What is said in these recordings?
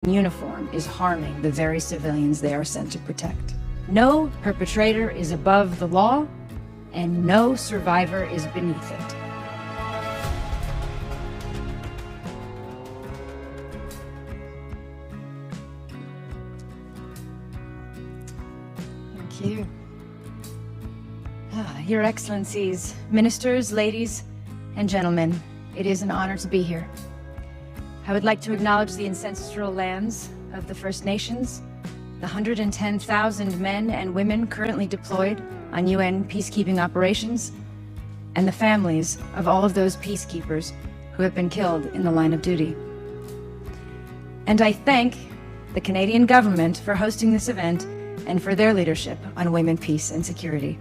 uniform is harming the very civilians they are sent to protect. No perpetrator is above the law, and no survivor is beneath it. Thank you. Your Excellencies, ministers, ladies, and gentlemen, it is an honor to be here. I would like to acknowledge the ancestral lands of the First Nations, the 110,000 men and women currently deployed on UN peacekeeping operations, and the families of all of those peacekeepers who have been killed in the line of duty. And I thank the Canadian government for hosting this event and for their leadership on women, peace, and security.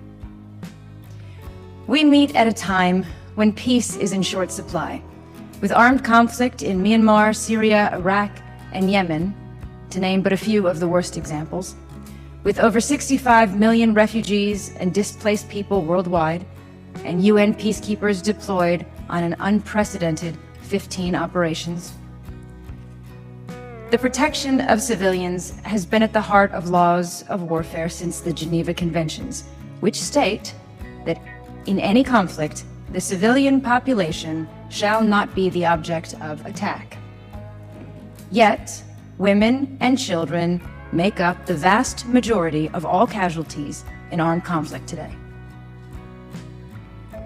We meet at a time when peace is in short supply, with armed conflict in Myanmar, Syria, Iraq, and Yemen, to name but a few of the worst examples, with over 65 million refugees and displaced people worldwide, and UN peacekeepers deployed on an unprecedented 15 operations. The protection of civilians has been at the heart of laws of warfare since the Geneva Conventions, which state that in any conflict, the civilian population shall not be the object of attack. Yet, women and children make up the vast majority of all casualties in armed conflict today.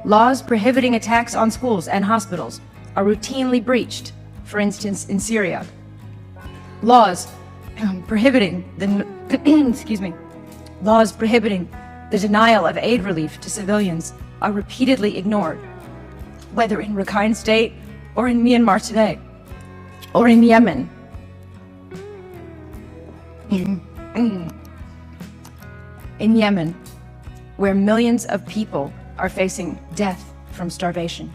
Laws prohibiting attacks on schools and hospitals are routinely breached, for instance, in Syria. Laws prohibiting the denial of aid relief to civilians are repeatedly ignored, whether in Rakhine State or in Myanmar today, or in Yemen. In Yemen, where millions of people are facing death from starvation.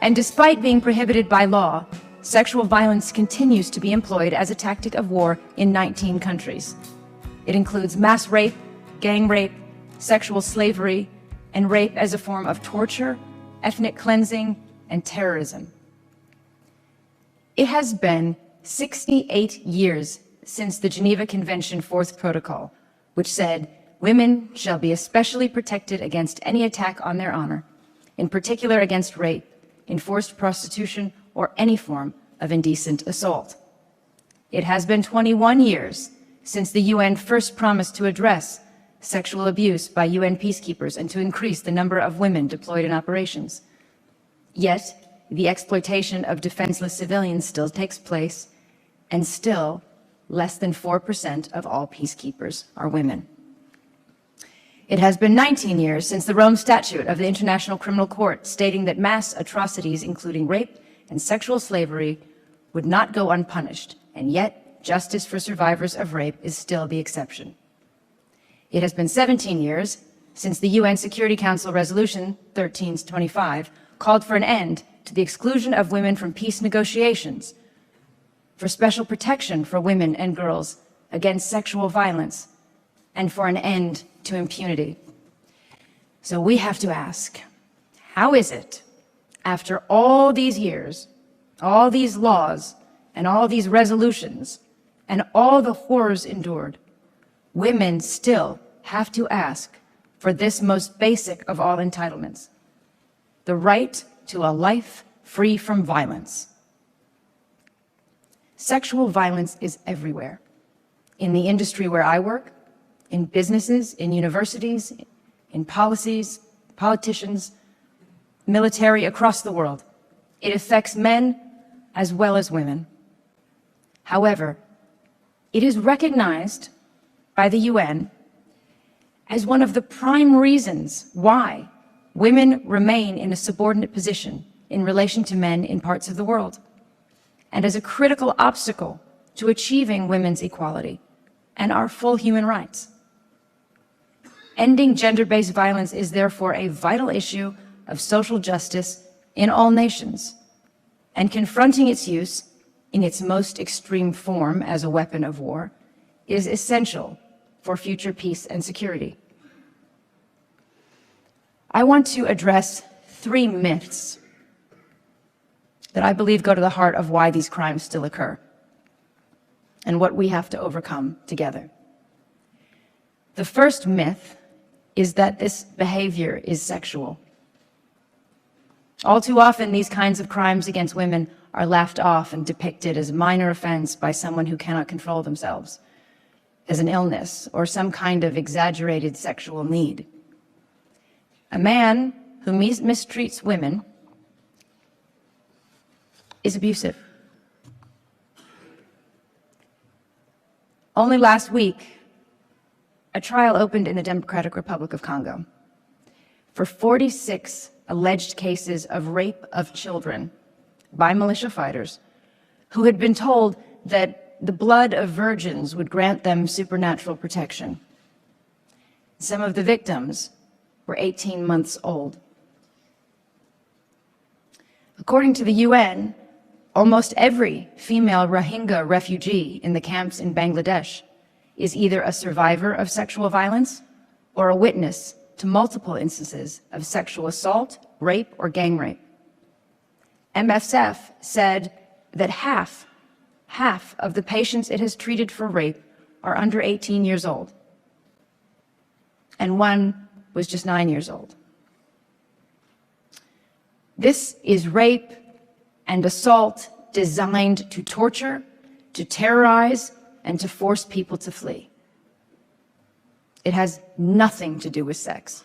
And despite being prohibited by law, sexual violence continues to be employed as a tactic of war in 19 countries. It includes mass rape, gang rape, sexual slavery, and rape as a form of torture, ethnic cleansing, and terrorism. It has been 68 years since the Geneva Convention Fourth Protocol, which said women shall be especially protected against any attack on their honor, in particular against rape, enforced prostitution, or any form of indecent assault. It has been 21 years since the UN first promised to address sexual abuse by UN peacekeepers and to increase the number of women deployed in operations. Yet, the exploitation of defenseless civilians still takes place, and still, less than 4% of all peacekeepers are women. It has been 19 years since the Rome Statute of the International Criminal Court stating that mass atrocities, including rape and sexual slavery, would not go unpunished, and yet justice for survivors of rape is still the exception. It has been 17 years since the UN Security Council Resolution 1325 called for an end to the exclusion of women from peace negotiations, for special protection for women and girls against sexual violence, and for an end to impunity. So we have to ask, how is it, after all these years, all these laws, and all these resolutions, and all the horrors endured, women still have to ask for this most basic of all entitlements, the right to a life free from violence? Sexual violence is everywhere. In the industry where I work, in businesses, in universities, in policies, politicians, military across the world. It affects men as well as women. However, it is recognized by the UN as one of the prime reasons why women remain in a subordinate position in relation to men in parts of the world, and as a critical obstacle to achieving women's equality and our full human rights. Ending gender-based violence is therefore a vital issue of social justice in all nations, and confronting its use in its most extreme form as a weapon of war is essential for future peace and security. I want to address 3 myths that I believe go to the heart of why these crimes still occur. and what we have to overcome together. The first myth is that this behavior is sexual. All too often, these kinds of crimes against women are laughed off and depicted as minor offense by someone who cannot control themselves, as an illness or some kind of exaggerated sexual need. A man who mistreats women is abusive. Only last week, a trial opened in the Democratic Republic of Congo for 46 alleged cases of rape of children by militia fighters who had been told that the blood of virgins would grant them supernatural protection. Some of the victims were 18 months old. According to the UN, almost every female Rohingya refugee in the camps in Bangladesh is either a survivor of sexual violence or a witness to multiple instances of sexual assault, rape, or gang rape. MSF said that half of the patients it has treated for rape are under 18 years old, and one was just 9 years old. This is rape and assault designed to torture, to terrorize, and to force people to flee. It has nothing to do with sex.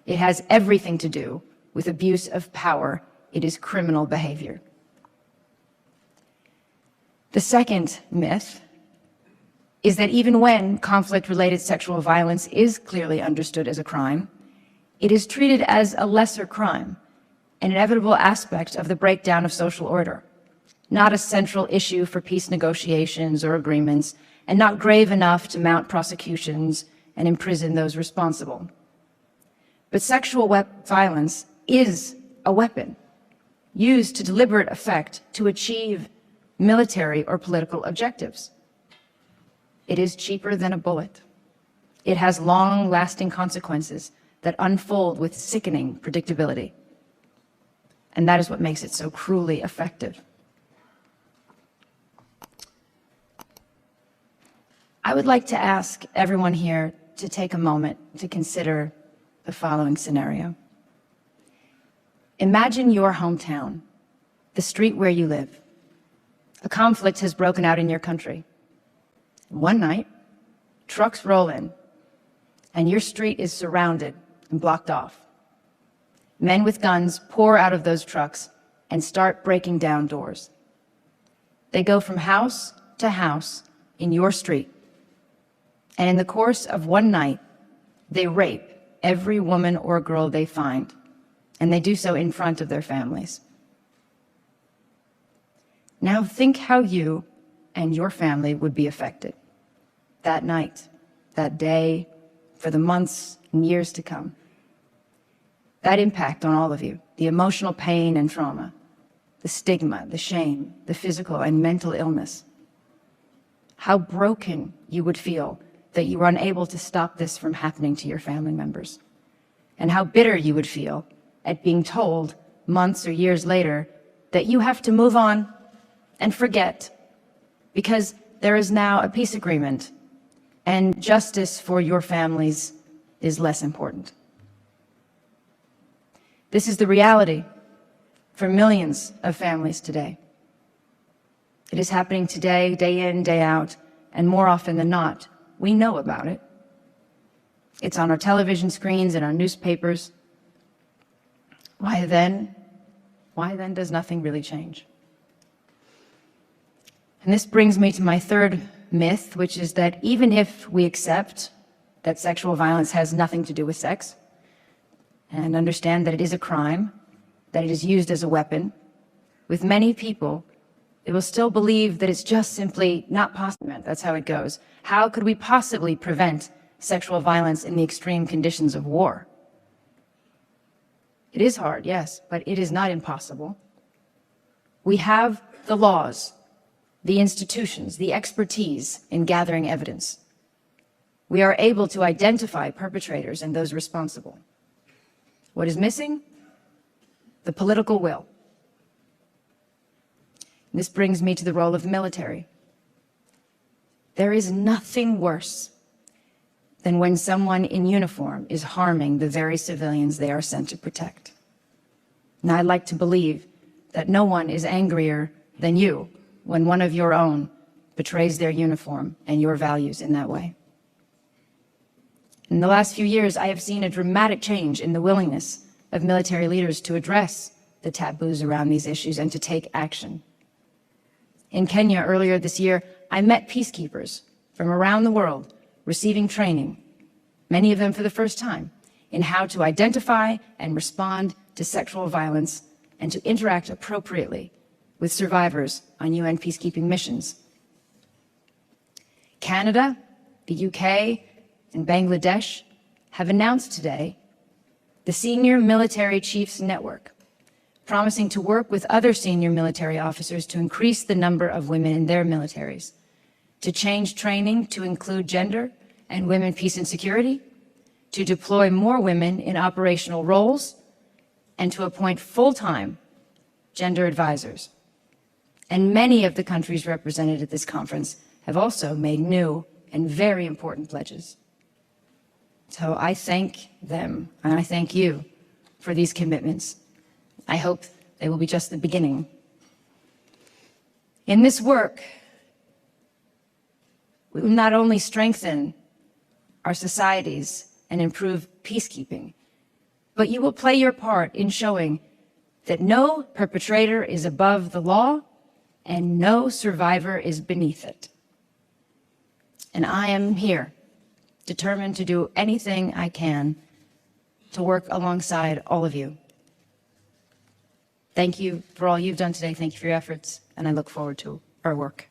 It has everything to do with abuse of power. It is criminal behavior. The second myth is that even when conflict-related sexual violence is clearly understood as a crime, it is treated as a lesser crime, an inevitable aspect of the breakdown of social order, not a central issue for peace negotiations or agreements, and not grave enough to mount prosecutions and imprison those responsible. But sexual violence is a weapon used to deliberate effect to achieve military or political objectives. It is cheaper than a bullet. It has long-lasting consequences that unfold with sickening predictability. And that is what makes it so cruelly effective. I would like to ask everyone here to take a moment to consider the following scenario. Imagine your hometown, the street where you live. A conflict has broken out in your country. One night, trucks roll in, and your street is surrounded and blocked off. Men with guns pour out of those trucks and start breaking down doors. They go from house to house in your street, and in the course of one night, they rape every woman or girl they find, and they do so in front of their families. Now think how you and your family would be affected that night, that day, for the months and years to come. That impact on all of you, the emotional pain and trauma, the stigma, the shame, the physical and mental illness. How broken you would feel that you were unable to stop this from happening to your family members. And how bitter you would feel at being told months or years later that you have to move on and forget because there is now a peace agreement and justice for your families is less important. This is the reality for millions of families today. It is happening today, day in, day out, and more often than not, we know about it. It's on our television screens and our newspapers. Why then does nothing really change? And this brings me to my third myth, which is that even if we accept that sexual violence has nothing to do with sex, and understand that it is a crime, that it is used as a weapon, with many people, they will still believe that it's just simply not possible. That's how it goes. How could we possibly prevent sexual violence in the extreme conditions of war? It is hard, yes, but it is not impossible. We have the laws, the institutions, the expertise in gathering evidence. We are able to identify perpetrators and those responsible. What is missing? The political will. This brings me to the role of the military. There is nothing worse than when someone in uniform is harming the very civilians they are sent to protect. And I'd like to believe that no one is angrier than you when one of your own betrays their uniform and your values in that way. In the last few years, I have seen a dramatic change in the willingness of military leaders to address the taboos around these issues and to take action. In Kenya earlier this year, I met peacekeepers from around the world receiving training, many of them for the first time, in how to identify and respond to sexual violence and to interact appropriately with survivors on UN peacekeeping missions. Canada, the UK, and Bangladesh have announced today the Senior Military Chiefs Network, promising to work with other senior military officers to increase the number of women in their militaries, to change training to include gender and women, peace and security, to deploy more women in operational roles, and to appoint full-time gender advisors. And many of the countries represented at this conference have also made new and very important pledges. So I thank them, and I thank you for these commitments. I hope they will be just the beginning. In this work, we will not only strengthen our societies and improve peacekeeping, but you will play your part in showing that no perpetrator is above the law and no survivor is beneath it. And I am here, determined to do anything I can to work alongside all of you. Thank you for all you've done today. Thank you for your efforts, and I look forward to our work.